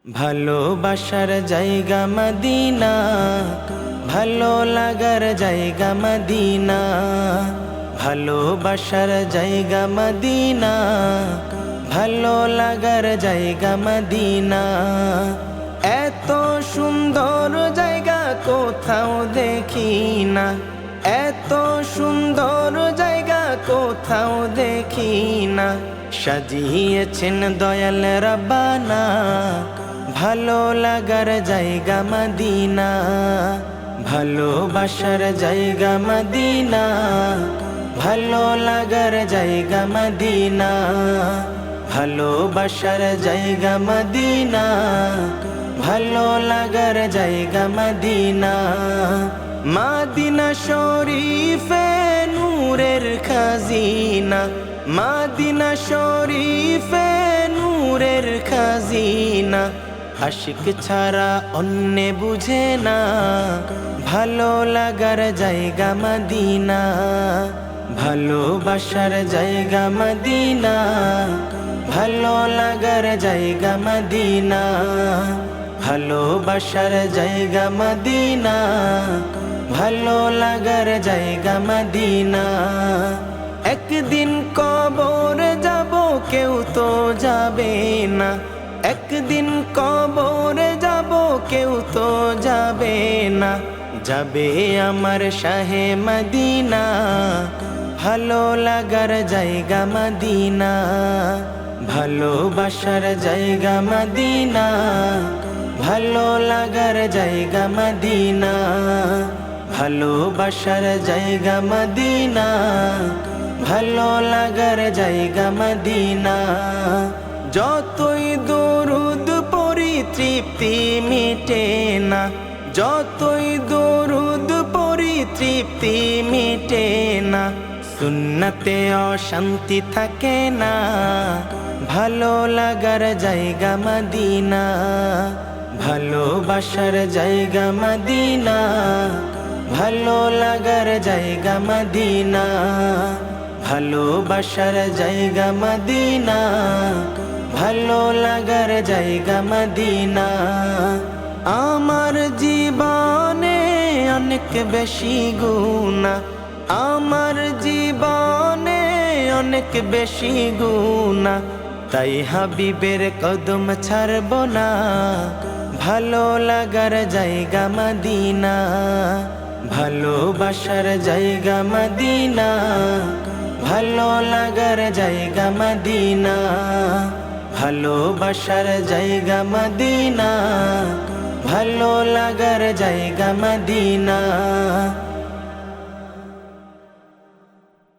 ভালোবাসার জায়গা মদিনা, ভালো লাগার জায়গা মদিনা। ভালোবাসার জায়গা মদিনা, ভালো লাগার জায়গা মদিনা। এত সুন্দর জায়গা কোথাও দেখি না, এত সুন্দর জায়গা কোথাও দেখি না। সাজিয়েছেন দয়াল রব্বানা, ভালো লাগার জায়গা মদিনা। ভালোবাসার জায়গা মদিনা, ভালো লাগার জায়গা মদিনা। ভালোবাসার জায়গা মদিনা, ভালো লাগার জায়গা মদিনা। মদিনা শরীফে নূরের খাজিনা, মদিনা শরীফে নূরের খাজিনা। আশিক ছাড়া অন্য বুঝে না, ভালো লাগার জায়গা মদিনা। ভালোবাসার জায়গা মদিনা, ভালো লাগার জায়গা মদিনা। ভালোবাসার জায়গা মদিনা, ভালো লাগার জায়গা মদিনা। একদিন কবর যাব কেউ তো যাবে না, একদিন কবর যাব কেউ তো যাবে না। যাবে আমার শাহে মদিনা, ভালো লাগার জায়গা মদিনা। ভালোবাসার জায়গা মদিনা, ভালো লাগার জায়গা মদিনা। ভালোবাসার জায়গা মদিনা, ভালো লাগার জায়গা মদিনা। যতই দরুদ পড়ি তৃপ্তি মিটে না, যতই দরুদ পড়ি তৃপ্তি মিটে না। সুন্নতে অশান্তি থাকে না, ভালো লাগার জায়গা মদিনা। ভালোবাসার জায়গা মদিনা, ভালো লাগার জায়গা মদিনা। ভালোবাসার জায়গা মদিনা, ভালো লাগার জায়গা মদিনা। আমার জীবনে অনেক বেশি গুনাহ, আমার জীবনে অনেক বেশি গুনাহ। তাই হাবিবের কদম ছাড়ব না, ভালো লাগার জায়গা মদিনা। ভালোবাসার জায়গা মদিনা, ভালো লাগার জায়গা মদিনা। ভালোবাসার জায়গা মদিনা, ভালো লাগার জায়গা মদিনা।